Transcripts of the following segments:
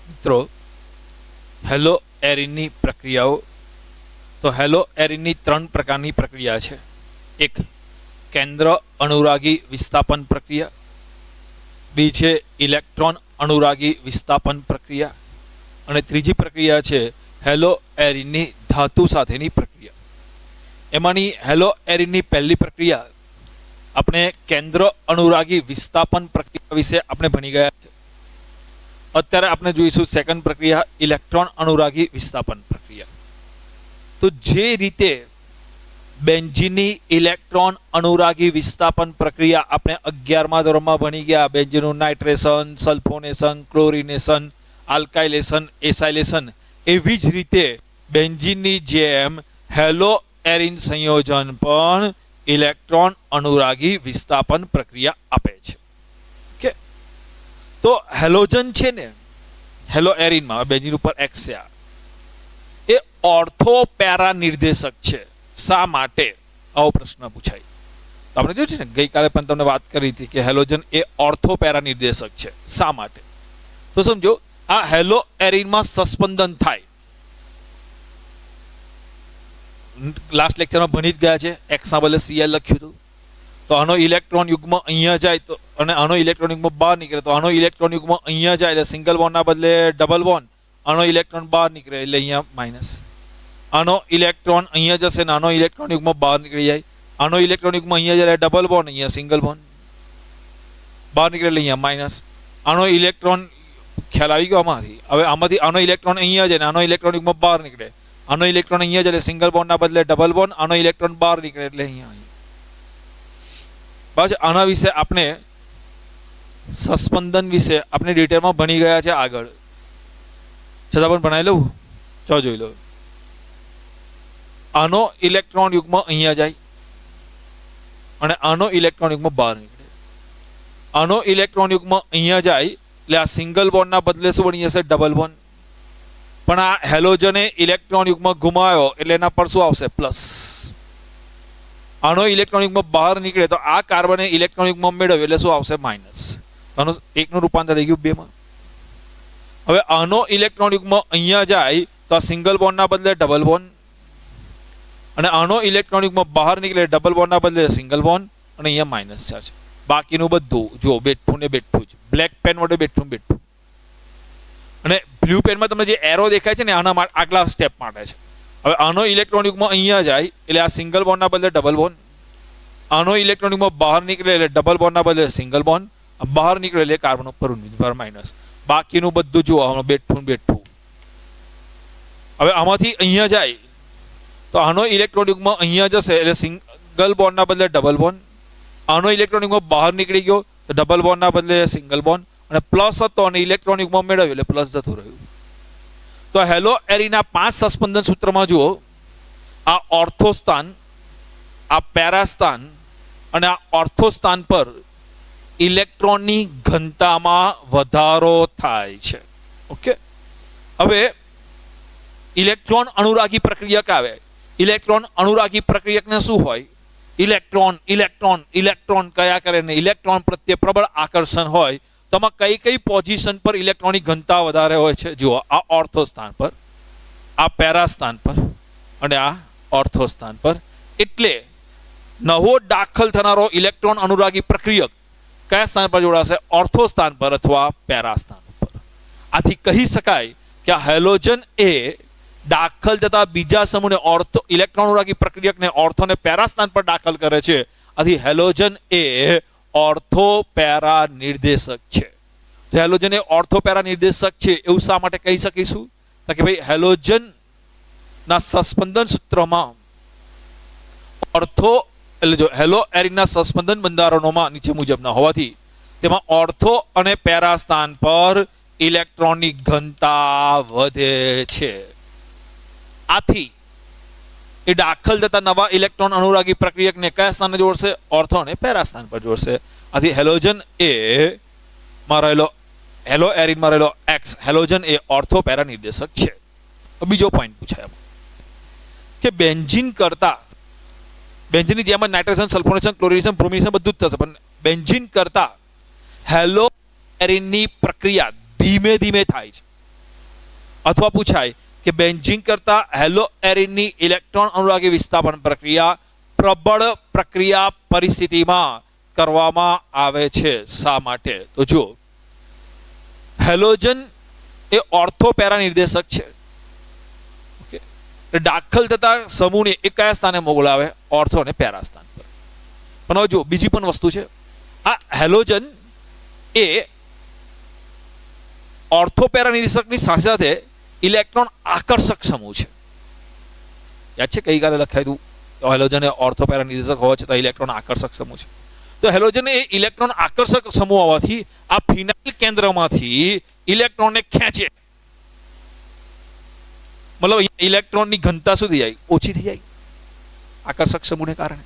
મિત્રો હેલો એરિનની પ્રક્રિયાઓ તો હેલો એરિનની 3 પ્રકારની પ્રક્રિયા છે. એક કેન્દ્ર અનુરાગી વિસ્થાપન પ્રક્રિયા, બીજી છે ઇલેક્ટ્રોન અનુરાગી વિસ્થાપન પ્રક્રિયા અને ત્રીજી પ્રક્રિયા છે હેલો એરિનની ધાતુ સાથેની પ્રક્રિયા. એમાંની હેલો એરિનની પહેલી પ્રક્રિયા આપણે કેન્દ્ર અનુરાગી વિસ્થાપન પ્રક્રિયા વિશે આપણે ભણી ગયા છે. અત્યારે આપણે જોઈશું સેકન્ડ પ્રક્રિયા ઇલેક્ટ્રોન અનુરાગી વિસ્થાપન પ્રક્રિયા. તો જે રીતે બેન્ઝીનની ઇલેક્ટ્રોન અનુરાગી વિસ્થાપન પ્રક્રિયા આપણે 11મા ધોરણમાં ભણી ગયા, બેન્ઝીનનું nitration, sulphonation, chlorination, alkylation, acylation, એવી જ રીતે બેન્ઝીનની જેમ હેલો એરિન સંયોજન પણ ઇલેક્ટ્રોન અનુરાગી વિસ્થાપન પ્રક્રિયા આપે છે. ઓકે, તો હેલોજન છે ને, હેલો એરિનમાં બેન્ઝીન ઉપર એક્સ છે, એ ઓર્થો પેરા નિર્દેશક છે. શા માટે? આવો પ્રશ્ન પૂછાય. તો આપણે જોયું છે ને, ગઈકાલે પણ તમને વાત કરી હતી કે હેલોજન એ ઓર્થો પેરા નિર્દેશક છે. શા માટે? તો સમજો, આ હેલો એરિનમાં સસ્પંદન થાય. લાસ્ટ લેક્ચરમાં ભણી જ ગયા છે, એક્સ ના બદલે સીએલ લખ્યું હતું. તો આનો ઇલેક્ટ્રોન યુગ્મ અહીંયા જાય તો અને આનો ઇલેક્ટ્રોન યુગ્મ બહાર નીકળે, તો આનો ઇલેક્ટ્રોન યુગ્મ અહીંયા જાય એટલે સિંગલ બોન્ડના બદલે ડબલ બોન્ડ, આનો ઇલેક્ટ્રોન બહાર નીકળે એટલે અહીંયા માઇનસ. આનો ઇલેક્ટ્રોન અહીંયા જશે ને આનો ઇલેક્ટ્રોન યુગ્મ બહાર નીકળી જાય. આનો ઇલેક્ટ્રોન યુગ્મ અહીંયા જાય ડબલ બોન્ડ, અહીંયા સિંગલ બોન્ડ, બહાર નીકળે એટલે અહીંયા માઇનસ. આનો ઇલેક્ટ્રોન, ખ્યાલ આવી ગયો આમાંથી? હવે આમાંથી આનો ઇલેક્ટ્રોન અહીંયા જાય ને આનો ઇલેક્ટ્રોન યુગ્મ બહાર નીકળે, આનો ઇલેક્ટ્રોન અહીંયા જાય સિંગલ બોન્ડના બદલે ડબલ બોન્ડ, આનો ઇલેક્ટ્રોન બહાર નીકળે એટલે અહીંયા. બસ આના વિશે આપણે સસ્પંદન વિશે આપણે ડિટેલમાં ભણી ગયા છે આગળ, છતાં પણ ભણાવી લઉં. ચો જોઈ લો. આનો ઇલેક્ટ્રોન યુગ્મ અહીંયા જાય અને આનો ઇલેક્ટ્રોન યુગ્મ બહાર નીકળે. આનો ઇલેક્ટ્રોન યુગ્મ અહીંયા જાય એટલે આ સિંગલ બોન્ડના બદલે શું બની જશે? Double bond. પણ આ હેલોજને ઇલેક્ટ્રોન યુગ્મ ગુમાવ્યો એટલે એના પર શું આવશે? પ્લસ. આનો ઇલેક્ટ્રોન યુગ્મ બહાર નીકળે તો આ કાર્બને ઇલેક્ટ્રોન યુગ્મ મેળવ્યો એટલે શું આવશે? માઇનસ. આનું એકનું રૂપાંતર થઈ ગયું 2માં. હવે આનો ઇલેક્ટ્રોન યુગ્મ અહીંયા જાય તો આ સિંગલ બોન્ડના બદલે ડબલ બોન્ડ, અને આનો ઇલેક્ટ્રોન યુગ્મ બહાર નીકળે ડબલ બોન્ડના બદલે સિંગલ બોન્ડ, અને અહીંયા માઇનસ ચાર્જ. બાકીનું બધું જો બેઠું ને બેઠું જ, બ્લેક પેન વડે બેઠું બેઠું. અને બ્લુ પેનમાં તમને જે એરો દેખાય છે ને, આના આગલા સ્ટેપ માટે છે. હવે આનો ઇલેક્ટ્રોન યુગ્મ અહીંયા જાય એટલે આ સિંગલ બોન્ડના બદલે ડબલ બોન્ડ, આનો ઇલેક્ટ્રોન યુગ્મ બહાર નીકળે એટલે ડબલ બોન્ડના બદલે સિંગલ બોન્ડ, બહાર નીકળે એટલે કાર્બન ઉપર માઇનસ. બાકીનું બધું જુઓ બેઠું બેઠું. હવે આમાંથી અહીંયા જાય તો આનો ઇલેક્ટ્રોન યુગ્મ અહીંયા જશે એટલે સિંગલ બોન્ડના બદલે ડબલ બોન્ડ, આનો ઇલેક્ટ્રોન યુગ્મ બહાર નીકળી ગયો તો ડબલ બોન્ડના બદલે સિંગલ બોન્ડ, અને પ્લસ હતો અને ઇલેક્ટ્રોન યુગ્મ મેળવ્યો એટલે પ્લસ જતું રહ્યું. તો હેલો એરિના 5 સસ્પંદન સૂત્રમાં જુઓ, આ ઓર્થો સ્થાન, આ પેરા સ્થાન અને આ ઓર્થો સ્થાન પર ઇલેક્ટ્રોનની ઘનતામાં વધારો થાય છે. ઓકે, હવે ઇલેક્ટ્રોન અનુરાગી પ્રક્રિયક આવે. ઇલેક્ટ્રોન અનુરાગી પ્રક્રિયકને શું હોય? ઇલેક્ટ્રોન ઇલેક્ટ્રોન ઇલેક્ટ્રોન કયા કરે ને ઇલેક્ટ્રોન પ્રત્યે પ્રબળ આકર્ષણ હોય. તો કઈ કઈ પોઝિશન પર ઇલેક્ટ્રોનની ઘનતા વધારે હોય છે? જુઓ, આ ઓર્થો સ્થાન પર, આ પેરા સ્થાન પર અને આ ઓર્થો સ્થાન પર. એટલે નવો દાખલ થનારો ઇલેક્ટ્રોન અનુરાગી પ્રક્રિયક કયા સ્થાન પર જોડાશે? ઓર્થો સ્થાન પર અથવા પેરા સ્થાન પર. આથી કહી શકાય કે આ હેલોજન એ દાખલ થતા બીજા સમૂહને ઓર્થો ઇલેક્ટ્રોન અનુરાગી પ્રક્રિયકને ઓર્થો અને પેરા સ્થાન પર દાખલ કરે છે. આથી હેલોજન એ ઓર્થો પેરા નિર્દેશક છે. તો હેલોજન એ ઓર્થો પેરા નિર્દેશક છે એવું શા માટે કહી શકીશું? તો કે ભાઈ હેલોજન ના સસ્પંદન સૂત્રમાં ઓર્થો એટલે જો હેલો એરિનના સસ્પંદન બંધારણોમાં નીચે મુજબના હોવાથી તેમાં ઓર્થો અને પેરા સ્થાન પર ઇલેક્ટ્રોનની ઘનતા વધે છે. આથી એ દાખલ થતા નવા ઇલેક્ટ્રોન અનુરાગી પ્રક્રિયકને કયા સ્થાને જોડશે? ઓર્થો અને પેરા સ્થાન પર જોડશે. આથી હેલોજન એ માં રહેલો હેલો એરિનમાં રહેલો એક્સ, હેલોજન એ ઓર્થો પેરા નિર્દેશક છે. બીજો પોઈન્ટ પૂછાય કે બેન્ઝીન કરતા, બેન્ઝીનની જેમ નાઇટ્રેશન, સલ્ફોનેશન, ક્લોરિનેશન, બ્રોમિનેશન બધું જ થશે, પણ બેન્ઝીન કરતા હેલો એરિનની પ્રક્રિયા ધીમે ધીમે થાય છે. अथवा पूछाय कि बेंजीन करता हेलो एरिननी इलेक्ट्रॉन अनुरागी विस्थापन प्रक्रिया प्रबळ प्रक्रिया परिस्थितिमां करवामां आवे छे शा माटे? तो जो हेलोजन ए ऑर्थो पेरा निर्देशक छे, ओके, दाखल थता समूहने एक कया स्थाने मोकलावे? ऑर्थो ने पेरा स्थान पर। पण जो बीजी पण वस्तु छे, आ हेलोजन ए ऑर्थो पेरा निर्देशकनी साथे साथे इलेक्ट्रॉन आकर्षक समूह छे। याद छे कई काले लखायुं तो हेलोजन ए ऑर्थो पेरा निर्देशक होवा छतां इलेक्ट्रॉन आकर्षक समूह छे। तो हेलोजन ए इलेक्ट्रॉन आकर्षक समूह होवाथी आ फिनाइल केंद्रमांथी इलेक्ट्रॉन ने खेंचे, मतलब इलेक्ट्रॉन नी घनता शुधी जाय ओછી થઈ જાય आकर्षक समूहने कारणे।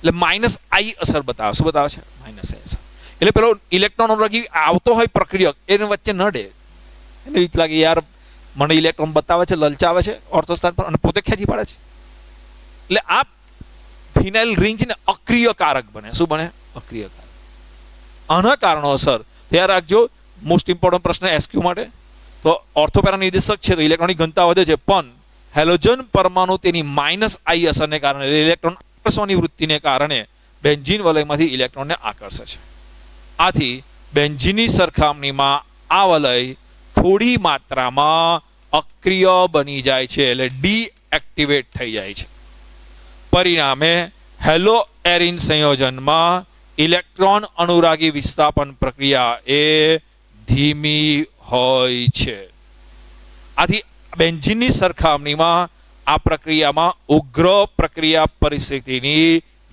એટલે -I અસર બતાવે। શું બતાવે છે? -I અસર। એટલે પેલો ઇલેક્ટ્રોન अनुरागी આવતો હોય પ્રક્રિયક એને વચ્ચે નડે, એને વીત લાગે યાર મને ઇલેક્ટ્રોન બતાવે છે, લલચાવે છે ઓર્થો સ્થાન પર અને પોતે ખેંચી પાડે છે। એટલે આ ફિનાઇલ રિંગ ને અક્રિય કારક બને। શું બને? અક્રિય કારક। આના કારણોસર યાદ રાખજો, મોસ્ટ ઇમ્પોર્ટન્ટ પ્રશ્ન એસક્યુ માટે, તો ઓર્થોપેરા નિર્દેશક છે તો ઇલેક્ટ્રોનની ઘનતા વધે છે, પણ હેલોજન પરમાણુ તેની -I અસરને કારણે ઇલેક્ટ્રોન આકર્ષવાની વૃત્તિને કારણે બેન્ઝીન વલયમાંથી ઇલેક્ટ્રોનને આકર્ષે છે। આથી બેન્ઝીનની સરખામણીમાં આ વલય થોડી માત્રામાં અક્રિય બની જાય છે, એટલે ડીએક્ટિવેટ થઈ જાય છે। परिणामे हेलो एरिन संयोजन में इलेक्ट्रॉन अनुरागी विस्थापन प्रक्रिया ए धीमी होय छे। आथी बेंजीननी सरखामणीमां आ प्रक्रियामां उग्र प्रक्रिया परिस्थितिनी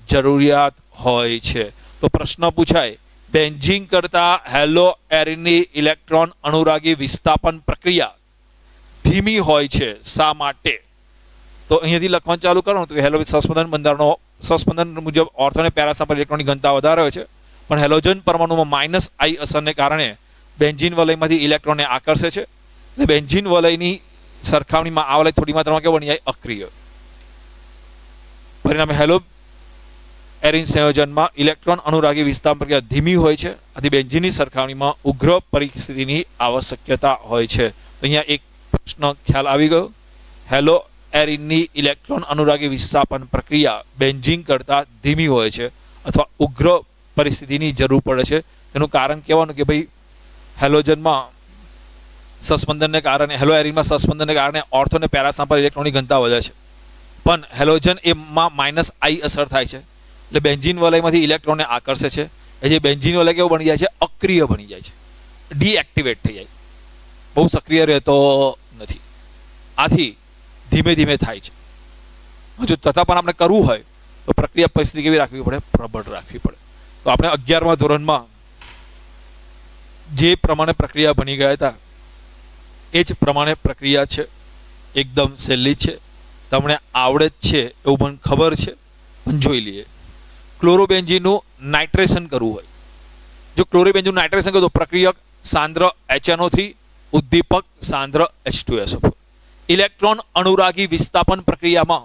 जरूरियात होय छे। तो प्रश्न पूछाय बेंजीन करता हेलो एरिननी इलेक्ट्रॉन अनुरागी विस्थापन प्रक्रिया धीमी होय छे शा माटे? तो અહીંયાથી લખવાનું ચાલુ કરો તો હેલો સસ્પેન્શન બંધારણનો સસ્પેન્શન મુજબ ઓર્થો અને પેરા પર ઇલેક્ટ્રોનની ઘનતા વધારે હોય છે, પણ હેલોજન પરમાણુમાં -I અસરને કારણે બેન્ઝીન વલયમાંથી ઇલેક્ટ્રોનને આકર્ષે છે, એટલે બેન્ઝીન વલયની સરખામણીમાં આ વલય થોડી માત્રામાં કેવો બની જાય? અક્રિય। પરિણામે હેલો એરિન સંયોજનમાં ઇલેક્ટ્રોન અનુરાગી વિસ્થાપન પ્રક્રિયા ધીમી હોય છે, આથી બેન્ઝીનની સરખામણીમાં ઉગ્ર પરિસ્થિતિની આવશ્યકતા હોય છે। તો અહીંયા એક પ્રશ્ન ખ્યાલ આવી ગયો। હેલો एरिननी इलेक्ट्रॉन अनुरागी विस्थापन प्रक्रिया बेंजीन करता धीमी होय छे अथवा उग्र परिस्थितिनी जरूर पड़े छे। तेनुं कारण कहेवानुं के भाई हेलोजन में सस्पेंशनने कारणे हेलो एरिन में सस्पेंशनने कारणे ऑर्थो ने पेरा पर इलेक्ट्रॉननी घनता वधे छे, पण हेलोजन ए में -I असर थाय छे, એટલે બેન્ઝીન વલયમાંથી ઇલેક્ટ્રોનને આકર્ષે છે। એ જે બેન્ઝીન વલય કેવો બની જાય છે? અક્રિય બની જાય છે, ડીએક્ટિવેટ થઈ જાય, બહુ સક્રિય રહેતો નથી। આથી धीमे धीमे थाय छे। जो तथा पण आपणे करवुं होय तो प्रक्रिया परिस्थिति केवी राखवी पड़े? प्रबळ राखवी पड़े। तो आपणे 11मा धोरणमां जे प्रमाणे प्रक्रिया बनी गया था ए ज प्रमाणे प्रक्रिया छे, एकदम सहेली छे, तमने आवडे ज छे एवुं पण खबर छे, पण जोई लईए। क्लोरोबेन्जीननुं नाइट्रेशन करवुं होय, जो क्लोरोबेन्जीननुं नाइट्रेशन करो तो प्रक्रियक सांद्र HNO3 उद्दीपक सांद्र H2SO4। इलेक्ट्रॉन अनुरागी विस्थापन प्रक्रिया में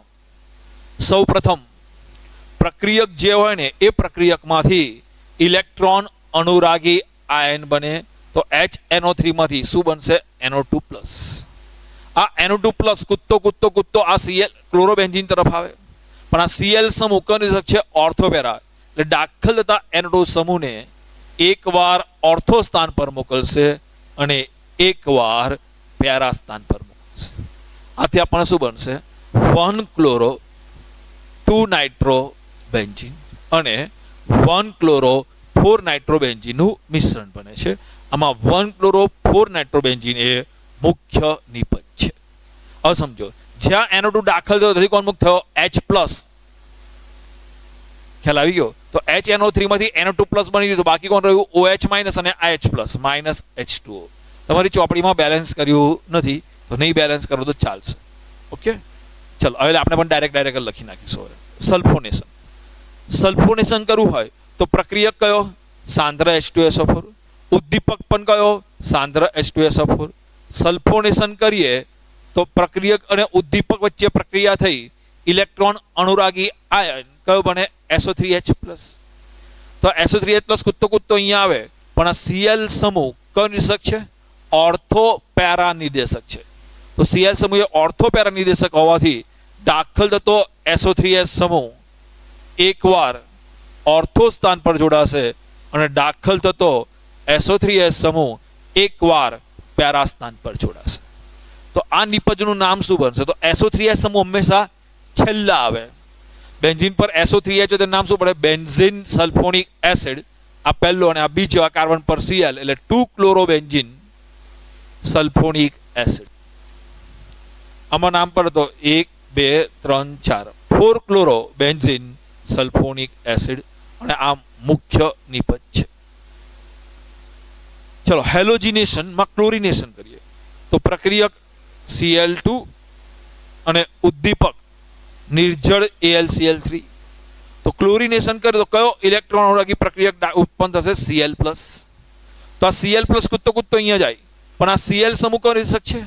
सौ प्रथम प्रक्रियक जे होय ने ए प्रक्रियक मांथी इलेक्ट्रॉन अनुरागी आयन बने, तो HNO3 मांथी शुं बनशे? NO2+। आ NO2+ कूदतो कूदतो कूदतो आ Cl क्लोरोबेन्जीन तरफ आवे, पण आ Cl समूह कनिष्ठ छे ऑर्थोपेरा, એટલે દાખલ થતા NO2 સમૂહને એકવાર ઓર્થો સ્થાન પર મોકલશે અને એકવાર પેરા સ્થાન પર મોકલશે। આથી આપણને શું બનશે? 1 ક્લોરો 2 નાઇટ્રો બેન્ઝીન અને 1 ક્લોરો 4 નાઇટ્રો બેન્ઝીનનું મિશ્રણ બને છે। આમાં 1 ક્લોરો 4 નાઇટ્રો બેન્ઝીન એ મુખ્ય નિપજ છે। હવે સમજો, જ્યાં NO2 દાખલ થયો તેથી કોણ મુક્ત થયો? H+। ખ્યાલ આવી ગયો? તો HNO3 માંથી NO2+ બની ગયું, તો બાકી કોણ રહ્યું? OH- અને IH+ -H2O। તમારી ચોપડીમાં બેલેન્સ કર્યું નથી तो नहीं बैलेंस करो तो चालशे। ओके, चलो हवे आपणे पण डायरेक्ट लखी नाखीशुं। सल्फोनेशन सल्फोनेशन करवुं होय तो प्रक्रियक कयो? सांद्र H2SO4। उद्दीपक पण कयो? सांद्र H2SO4। सल्फोनेशन करीए तो प्रक्रियक अने उद्दीपक वच्चे प्रक्रिया थई इलेक्ट्रॉन अनुरागी आयन कयो बने? SO3H+। तो SO3H+ कूदतो कूदतो अहींया आवे, पण आ Cl समूह कयो निर्देशक छे? ऑर्थो पेरा निर्देशक है। તો Cl સમૂહ એ ઓર્થો પેરા નિર્દેશક હોવાથી દાખલ થતો SO3S સમૂહ એકવાર ઓર્થો સ્થાન પર જોડાશે અને દાખલ થતો SO3S સમૂહ એકવાર પેરા સ્થાન પર જોડાશે. તો આ નિપજનું નામ શું બનશે? તો SO3S સમૂહ હંમેશા છેલ્લા આવે. બેન્ઝીન પર SO3H હોય તો નામ શું પડે? Benzene sulphonic acid. આ પહેલો અને આ બીજો, આ કાર્બન પર Cl એટલે 2 ક્લોરોબેન્ઝીન સલ્ફોનિક એસિડ. આમાં નામ પડે તો 1 2 3 4 4 ક્લોરોબેન્ઝીન સલ્ફોનિક એસિડ અને આ મુખ્ય નિપજ છે. ચલો હેલોજિનેશન માં ક્લોરિનેશન કરીએ તો પ્રક્રિયક Cl2 અને ઉદ્દીપક નિર્જળ AlCl3. તો ક્લોરિનેશન કરે તો કયો ઇલેક્ટ્રોન અનુરાગી પ્રક્રિયક ઉત્પન્ન થશે? Cl+. તો આ Cl+ કૂદતો કૂદતો અહીંયા જાય, પણ આ Cl સમૂહ કયો નિર્દેશક છે?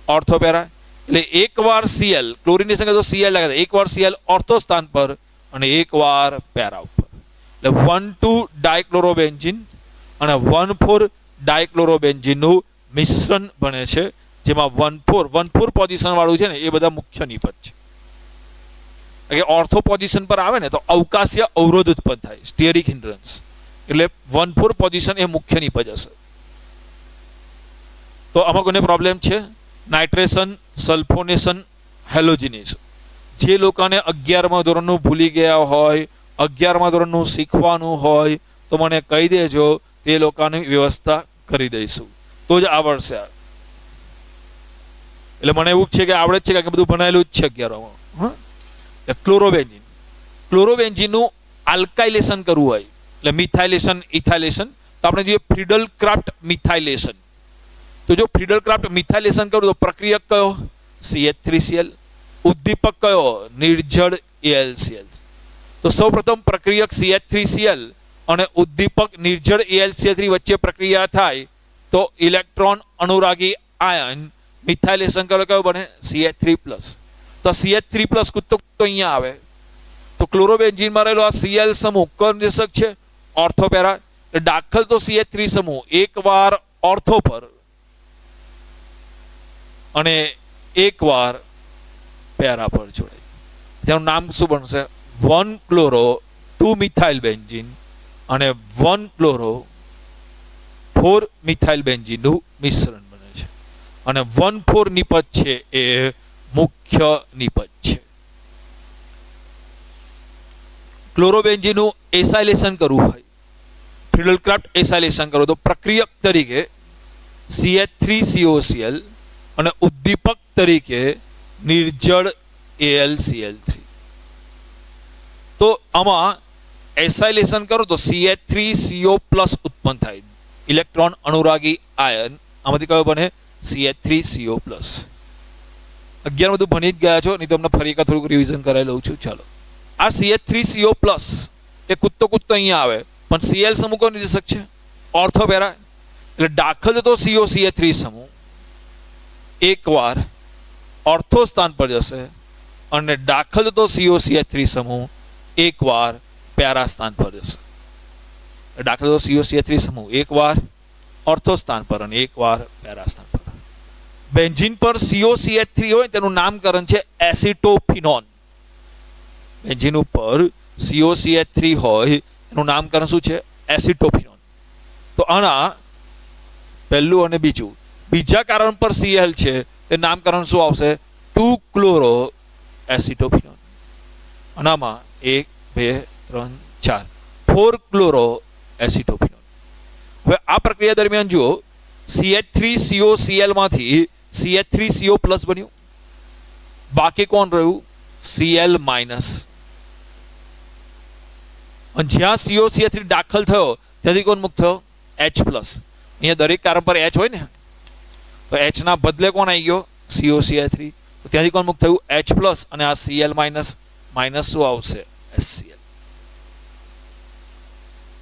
Ortho para. એટલે એકવાર Cl ક્લોરિનેશન કરે તો Cl લાગે, એકવાર Cl ઓર્થો સ્થાન પર અને એકવાર પેરા ઉપર. એટલે 1,2 ડાયક્લોરોબેન્ઝીન અને 1,4 ડાયક્લોરોબેન્ઝીન નું મિશ્રણ બને છે, જેમાં 1,4 પોઝિશન વાળું છે ને એ બધા મુખ્ય નિપજ છે. ઓર્થો પોઝિશન પર આવે ને તો અવકાશીય અવરોધ ઉત્પન્ન થાય, સ્ટીયરિક હિન્ડ્રન્સ. એટલે 1,4 પોઝિશન એ મુખ્ય નિપજ હશે. તો આમાં કોઈને પ્રોબ્લેમ છે? Nitration, સલ્ફોનેશન, halogenation. જે લોકોને 11મા ધોરણનું ભૂલી ગયા હોય, 11મા ધોરણનું શીખવાનું હોય તો મને કહી દેજો, તે લોકોની વ્યવસ્થા કરી દઈશું તો જ આવડશે. એટલે મને એવું છે કે આવડે જ છે, કારણ કે બધું ભણાયેલું જ છે 11માં. ક્લોરોબેન્ઝીન, ક્લોરોબેન્ઝીનનું આલ્કાઇલેશન કરવું હોય એટલે મિથાઇલેશન, ઇથાઇલેશન, તો આપણે જોઈએ ફ્રીડલ ક્રાફ્ટ મિથાઇલેશન. તો જો ફ્રીડલ ક્રાફ્ટ મિથાઇલેશન કરું તો પ્રક્રિયક કયો? CH3Cl. ઉદ્દીપક કયો? નિર્જળ AlCl3. તો સૌપ્રથમ પ્રક્રિયક CH3Cl અને ઉદ્દીપક નિર્જળ AlCl3 વચ્ચે પ્રક્રિયા થાય તો ઇલેક્ટ્રોન અનુરાગી આયન મિથાઇલેશન કરો કયો બને? CH3+. તો CH3+ કૂદતો અહીંયા આવે તો ક્લોરોબેન્ઝીનમાં રહેલો આ Cl સમૂહ કયો નિર્દેશક છે? Ortho para. દાખલ તો CH3 સમૂહ એકવાર ઓર્થો પર અને એકવાર પેરા પર જોડાય. તેનું નામ શું બનશે? 1 ક્લોરો 2 મિથાઇલ બેન્ઝીન અને 1 ક્લોરો 4 મિથાઇલ બેન્ઝીન નું મિશ્રણ બને છે. અને 1,4 નિપજ છે એ મુખ્ય નિપજ છે. ક્લોરોબેન્ઝીન નું એસાઇલેશન કરવું હોય, ફ્રીડલ ક્રાફ્ટ એસાઇલેશન કરવું તો પ્રક્રિયક તરીકે CH3COCl અને ઉદ્દીપક તરીકે નિર્જળ AlCl3. તો આમાં એસાઇલેશન કરો તો CH3CO+ ઉત્પન્ન થાય, ઇલેક્ટ્રોન અનુરાગી આયન. આમાંથી કયો બને? CH3CO+. 11 બધું ભણી જ ગયા છો, નહીં તો તમને ફરી એક થોડુંક રિવિઝન કરાવી લઉં છું. ચાલો, આ CH3CO+ એ કૂદતો કૂદતો અહીંયા આવે, પણ Cl સમૂહ કયો નિર્દેશક છે? Ortho para. એટલે દાખલ થતો COCH3 સમૂહ એકવાર ઓર્થો સ્થાન પર જશે અને દાખલ થતો COCH3 સમૂહ એકવાર પેરા સ્થાન પર જશે. દાખલ થતો COCH3 સમૂહ એકવાર ઓર્થો સ્થાન પર અને એકવાર પેરા સ્થાન પર. બેન્ઝીન પર COCH3 હોય તેનું નામકરણ છે એસિટોફિનોન. બેન્ઝીન ઉપર COCH3 હોય એનું નામકરણ શું છે? એસિટોફિનોન. તો આના પહેલું અને બીજું, બીજા કાર્બન પર Cl છે તે નામકરણ શું આવશે? 2 ક્લોરો એસિટોફિનોન. આનામાં 1 2 3 4 4 ક્લોરો એસિટોફિનોન. હવે આ પ્રક્રિયા દરમિયાન જુઓ, CH3COCl માંથી CH3CO+ બન્યું, બાકી કોણ રહ્યું? Cl-. અને જ્યાં COCH3 દાખલ થયો ત્યાંથી કોણ મુક્ત થયો? H+. અહીંયા દરેક કાર્બન પર H હોય ને, તો H ના બદલે કોણ આવી ગયો? COCH3. તો ત્યાંથી કોણ મુક્ત થયું? H+. અને આ Cl- માઇનસ શું આવશે? HCl.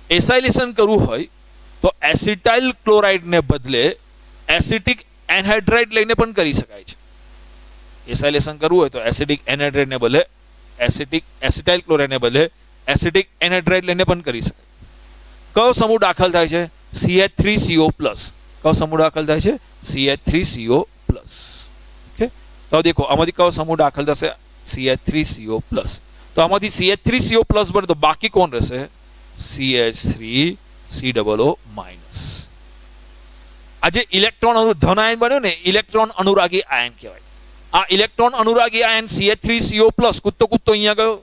એસાઇલેશન કરવું હોય તો એસિટાઇલ ક્લોરાઇડ ને બદલે એસિટિક એનહાઇડ્રાઇડ લઈને પણ કરી શકાય છે. એસાઇલેશન કરવું હોય તો એસિટિક એનહાઇડ્રાઇડ ને બદલે એસિટાઇલ ક્લોરાઇડ ને બદલે એસિટિક એનહાઇડ્રાઇડ લઈને પણ કરી શકાય. કયો સમૂહ દાખલ થાય છે? CH3CO+. કયો સમૂહ દાખલ થાય છે? CH3CO+. तो देखो आमांथी कयो समूह दाखल थशे CH3CO+। तो आमांथी CH3CO+ बने तो बाकी कोण रहेशे CH3COO-। आ जे इलेक्ट्रॉन धन आयन बन्यो ने इलेक्ट्रॉन अनुरागी आयन कहेवाय। आ इलेक्ट्रॉन अनुरागी आयन CH3CO+ कूदतो कूदतो अहींया गयो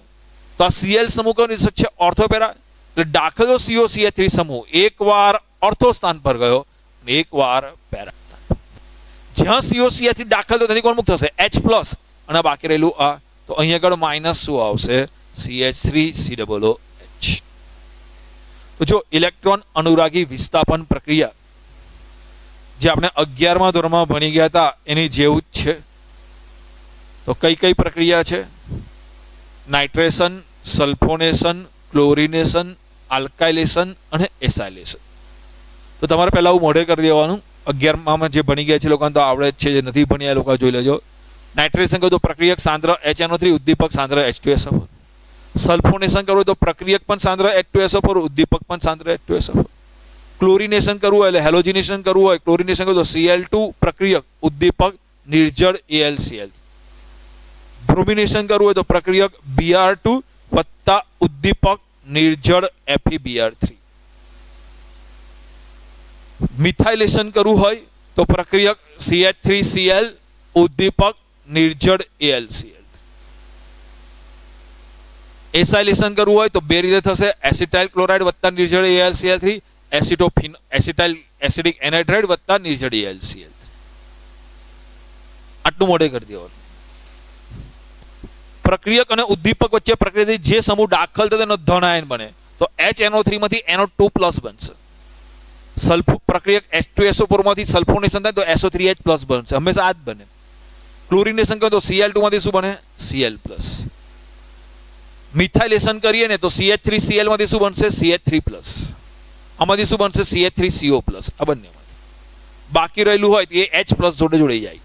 तो आ Cl समूह कयो निर्देशक छे ऑर्थो पेरा। એટલે દાખલો COCH3 સમૂહ એકવાર ઓર્થો સ્થાન પર ગયો અને એકવાર પેરા સ્થાન પર। જ્યાં COCH3 દાખલ થયો ત્યાંથી કોણ મુક્ત થશે H+ અને બાકી રહેલું આ તો અહીં આગળ માઈનસ શું આવશે CH3COOH। તો જો ઇલેક્ટ્રોન અનુરાગી વિસ્થાપન પ્રક્રિયા જે આપણે 11મા ધોરણમાં ભણી ગયા હતા એની જેવું જ છે। તો કઈ કઈ પ્રક્રિયા છે નાઇટ્રેશન, સલ્ફોનેશન, ક્લોરિનેશન, આલ્કાઇલેશન અને એસાઇલેશન। તો તમારે પહેલા હું મોઢે કરી દેવાનું 11માં જે ભણી ગયા છે લોકોને તો આવડે જ છે, જે નથી ભણ્યા એ લોકો જોઈ લેજો। નાઇટ્રેશન કહો તો પ્રક્રિયક સાંદ્ર HNO3 ઉદ્દીપક સાંદ્ર H2SO4। સલ્ફોનેશન કરવું તો પ્રક્રિયક પણ સાંદ્ર H2SO4 ઉદ્દીપક પણ સાંદ્ર H2SO4। ક્લોરિનેશન કરવું હોય એટલે હેલોજિનેશન કરવું હોય ક્લોરિનેશન કહો તો Cl2 પ્રક્રિયક ઉદ્દીપક નિર્જળ AlCl। બ્રોમિનેશન કરવું હોય તો પ્રક્રિયક Br2 વત્તા ઉદ્દીપક निर्जल FeBr3। मिथाइलेशन करવું હોય તો પ્રક્રિયક CH3Cl ઉદ્દીપક निर्जल AlCl। એસાઇલેશન કરવું હોય તો બે રીતે થશે એસિટાઇલ ક્લોરાઇડ વત્તા निर्जल AlCl3 એસિટાઇલ એસિડિક એનાઇડ્રાઇડ વત્તા निर्जल AlCl3। આટલું મોઢે કરી દેવાનું। પ્રક્રિયક અને ઉદ્દીપક વચ્ચે પ્રક્રિયાથી જે સમૂહ દાખલ થતો તેનો ધન આયન બને તો HNO3 માંથી NO2+ બનશે। સલ્ફો પ્રક્રિયક H2SO4 માંથી સલ્ફોનેશન થાય તો SO3H+ બનશે, હંમેશા આ જ બને। ક્લોરિનેશન કરે તો Cl2 માંથી શું બને Cl+। મિથાઇલેશન કરીએ ને તો CH3Cl માંથી શું બનશે CH3+। આમાંથી શું બનશે CH3CO+। આ બંનેમાંથી બાકી રહેલું હોય તો એ H+ જોડે જોડાઈ જાય।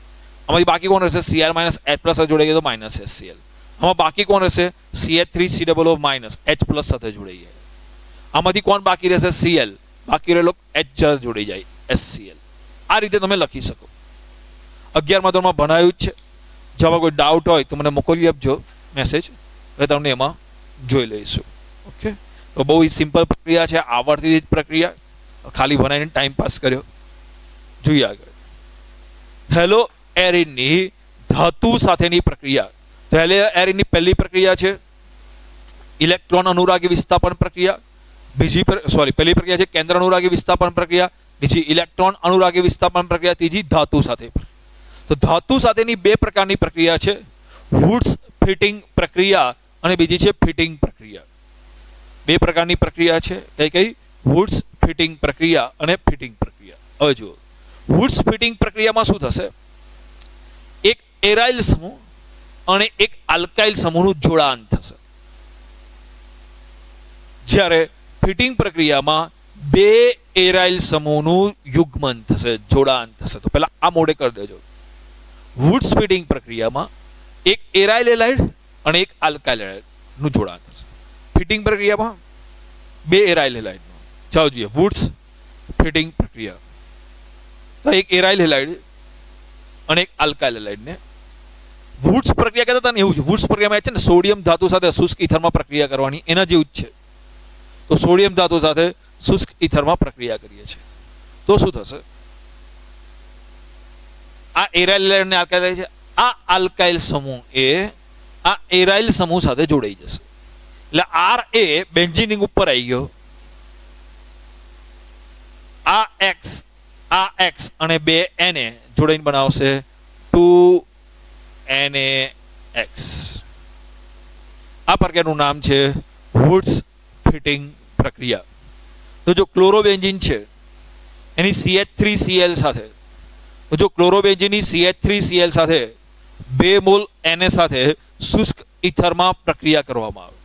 આમાંથી બાકી કોણ રહેશે Cr- H+ જોડે ગયો તો -HCl। આમાં બાકી કોણ રહેશે CH3COO- H+ સાથે જોડાઈ જાય। આમાંથી કોણ બાકી રહેશે Cl, બાકી રહેલો H જોડાઈ જાય HCl। આ રીતે તમે લખી શકો। 11મા ધોરણમાં ભણાયું જ છે। જો આમાં કોઈ ડાઉટ હોય તો મને મોકલી આપજો મેસેજ, એટલે તમને એમાં જોઈ લઈશું। ઓકે, તો બહુ સિમ્પલ પ્રક્રિયા છે, આવડતી જ પ્રક્રિયા, ખાલી ભણાવીને ટાઈમ પાસ કર્યો। જોઈએ આગળ। હેલો એરિનની ધાતુ સાથેની પ્રક્રિયા। તો હેલો એરિનની પહેલી પ્રક્રિયા છે ઇલેક્ટ્રોન અનુરાગી વિસ્થાપન પ્રક્રિયા। બીજી પહેલી પ્રક્રિયા છે કેન્દ્ર અનુરાગી વિસ્થાપન પ્રક્રિયા, બીજી ઇલેક્ટ્રોન અનુરાગી વિસ્થાપન પ્રક્રિયા, ત્રીજી ધાતુ સાથે। તો ધાતુ સાથેની બે પ્રકારની પ્રક્રિયા છે, વુડ્સ ફિટિંગ પ્રક્રિયા અને બીજી છે ફિટિંગ પ્રક્રિયા। બે પ્રકારની પ્રક્રિયા છે, કઈ કઈ વુડ્સ ફિટિંગ પ્રક્રિયા અને ફિટિંગ પ્રક્રિયા। હવે જુઓ વુડ્સ ફિટિંગ પ્રક્રિયામાં શું થશે, એક એરાઇલ સમૂહ અને એક આલ્કાઇલ સમૂહનું જોડાણ થશે, જ્યારે ફિટિંગ પ્રક્રિયામાં બે એરાઇલ સમૂહનું યુગ્મન થશે, જોડાણ થશે। તો પહેલા આ મોડે કરી દેજો। વુડ્સ ફિટિંગ પ્રક્રિયામાં એક એરાઇલ હેલાઇડ અને એક આલ્કાઇલ હેલાઇડનું જોડાણ થશે। ફિટિંગ પ્રક્રિયામાં બે એરાઇલ હેલાઇડનું। ચાલો જોઈએ વુડ્સ ફિટિંગ પ્રક્રિયા। તો એક એરાઇલ હેલાઇડ અને એક આલ્કાઇલ હેલાઇડને વુડ્સ પ્રક્રિયા કહેતા હતા ને એવું છે। વુડ્સ પ્રક્રિયામાં છે ને સોડિયમ ધાતુ સાથે શુષ્ક ઈથરમાં પ્રક્રિયા કરવાની, એના જેવું જ છે। તો સોડિયમ ધાતુ સાથે શુષ્ક ઈથરમાં પ્રક્રિયા કરીએ છીએ તો શું થશે, આ એરાઇલ અને આલ્કાઇલ છે, આ આલ્કાઇલ સમૂહ એ આ એરાઇલ સમૂહ સાથે જોડાઈ જશે। એટલે R એ બેન્ઝીન રિંગ ઉપર આવી ગયો, આ X અને બે Na જોડાઈને બનાવશે 2NaX। આ પ્રકારનું નામ છે વુડ્સ ફિટિંગ પ્રક્રિયા। તો જો ક્લોરોબેન્ઝીન છે એની CH3Cl સાથે, તો જો ક્લોરોબેન્ઝીનની CH3Cl સાથે 2 મોલ Na સાથે શુષ્ક ઈથરમાં પ્રક્રિયા કરવામાં આવે।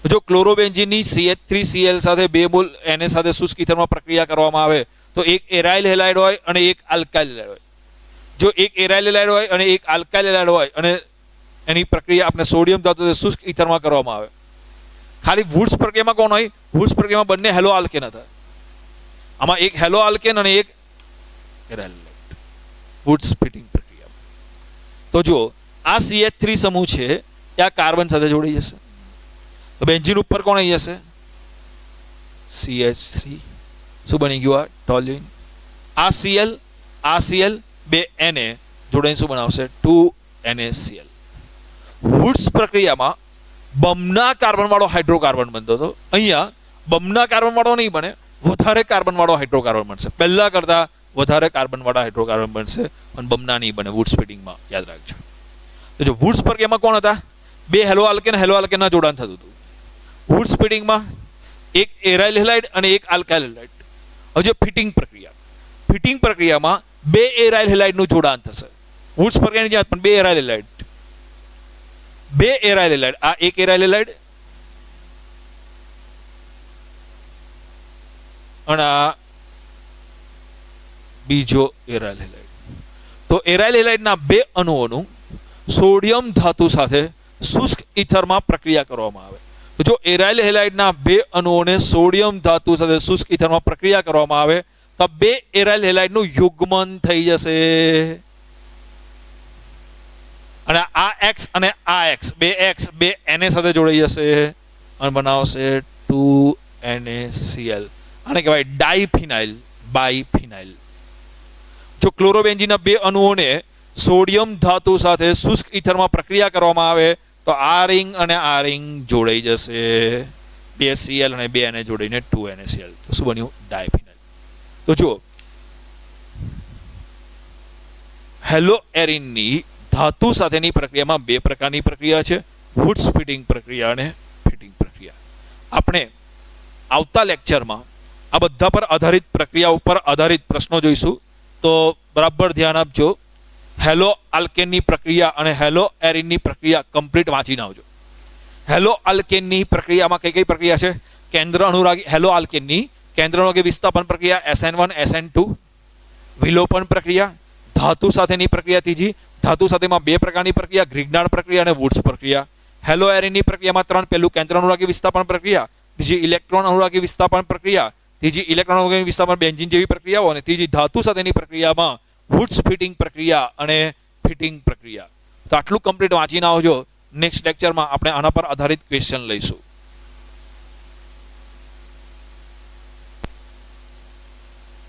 તો જો ક્લોરોબેન્ઝીનની CH3Cl સાથે 2 મોલ Na સાથે શુષ્ક ઈથરમાં પ્રક્રિયા કરવામાં આવે તો એક એરાઇલ હેલાઇડ હોય અને એક આલ્કાઇલ હેલાઇડ હોય। જો એક એરાઇલ હેલાઇડ હોય અને એક આલ્કાઇલ હેલાઇડ હોય અને એની પ્રક્રિયા આપણે સોડિયમ ધાતુ શુષ્ક ઈથરમાં કરવામાં આવે। ખાલી વુડ્સ પ્રક્રિયામાં કોણ હોય, વુડ્સ પ્રક્રિયામાં બંને હેલો આલ્કેન હતા, આમાં એક હેલો આલ્કેન અને એક એરાઇલ હેલાઇડ વુડ્સ ફિટિંગ પ્રક્રિયામાં। તો તો જો આ CH3 સમૂહ છે એ આ કાર્બન સાથે જોડાઈ જશે, તો બેન્ઝીન ઉપર કોણ આવી જશે? CH3. શું બની ગયું? આ ટોલ્યુઇન. આ Cl બે Na જોડાઈને શું બનાવશે? 2NaCl. વુડ્સ પ્રક્રિયામાં બમના કાર્બન વાળો હાઇડ્રોકાર્બન બનતો હતો, અહીંયા બમના કાર્બન વાળો નહીં બને, વધારે કાર્બન વાળો હાઇડ્રોકાર્બન બનશે. પહેલા કરતા વધારે કાર્બન વાળા હાઇડ્રોકાર્બન બનશે અને બમના નહીં બને વુડ્સ સ્પીડિંગમાં, યાદ રાખજો. તો જો વુડ્સ પ્રક્રિયામાં કોણ હતા? બે હેલો આલ્કેનના જોડાણ થતું હતું. વુડ્સ સ્પીડિંગમાં એક એરાઇલ હેલાઇડ અને એક આલ્કાઇલ હેલાઇડ. હવે ફિટિંગ પ્રક્રિયામાં બે એરાઇલ હેલાઇડનું જોડાણ થશે. વુડ્સ પ્રક્રિયાની જેમ પણ બે એરાઇલ હેલાઇડ, આ એક એરાઇલ હેલાઇડ અને આ બીજો એરાઇલ હેલાઇડ. તો એરાઇલ હેલાઇડના બે અણુઓનું સોડિયમ ધાતુ સાથે શુષ્ક ઇથરમાં પ્રક્રિયા કરવામાં આવે. તો જો એરાઇલ હેલાઇડના બે અણુઓને સોડિયમ ધાતુ સાથે શુષ્ક ઇથરમાં પ્રક્રિયા કરવામાં આવે તો બે એરાઇલ હેલાઇડનું યુગ્મન થઈ જશે. અને આ X અને આ X બે Na સાથે જોડાઈ જશે અને બનાવશે 2NaCl. આને કહેવાય ડાયફિનાઇલ, બાયફિનાઇલ. જો ક્લોરોબેન્ઝીનના બે અણુઓને સોડિયમ ધાતુ સાથે શુષ્ક ઇથરમાં પ્રક્રિયા કરવામાં આવે તો આ રિંગ અને આ રિંગ જોડાઈ જશે, બે Cl અને બે Na જોડીને 2NaCl. તો શું બન્યું? ડાયફિનાઇલ. તો જો હેલોએરિનની ધાતુ સાથેની પ્રક્રિયામાં બે પ્રકારની પ્રક્રિયા છે, વુડ્સ ફિટિંગ પ્રક્રિયા અને ફિટિંગ પ્રક્રિયા. આપણે આવતા લેક્ચરમાં આ બધા પર આધારિત પ્રક્રિયા ઉપર આધારિત પ્રશ્નો જોઈશું, તો બરાબર ધ્યાન આપજો. હેલો આલ્કેનની પ્રક્રિયા અને હેલો એરિનની પ્રક્રિયા કમ્પ્લીટ વાંચીને આવજો. હેલો આલ્કેનની પ્રક્રિયામાં કઈ કઈ પ્રક્રિયા છે? કેન્દ્ર અનુરાગી હેલો આલ્કેનની કેન્દ્ર અનુરાગી વિસ્થાપન પ્રક્રિયા SN1 SN2, વિલોપન પ્રક્રિયા, ધાતુ સાથેની પ્રક્રિયા ત્રીજી, ધાતુ સાથેમાં બે પ્રકારની પ્રક્રિયા, ગ્રિગ્નાર્ડ પ્રક્રિયા અને વુડ્સ પ્રક્રિયા. હેલો એરિનની પ્રક્રિયામાં ત્રણ, પહેલું કેન્દ્ર અનુરાગી વિસ્થાપન પ્રક્રિયા, બીજી ઇલેક્ટ્રોન અનુરાગી વિસ્થાપન પ્રક્રિયા, ત્રીજી ઇલેક્ટ્રોન અનુરાગી વિસ્થાપન બેન્ઝીન જેવી પ્રક્રિયાઓ, અને ત્રીજી ધાતુ સાથેની પ્રક્રિયામાં વુડ્સ ફિટિંગ પ્રક્રિયા અને ફિટિંગ પ્રક્રિયા. તો આટલું કમ્પ્લીટ વાંચીને આવજો. નેક્સ્ટ લેક્ચરમાં આપણે આના પર આધારિત ક્વેશ્ચન લઈશું.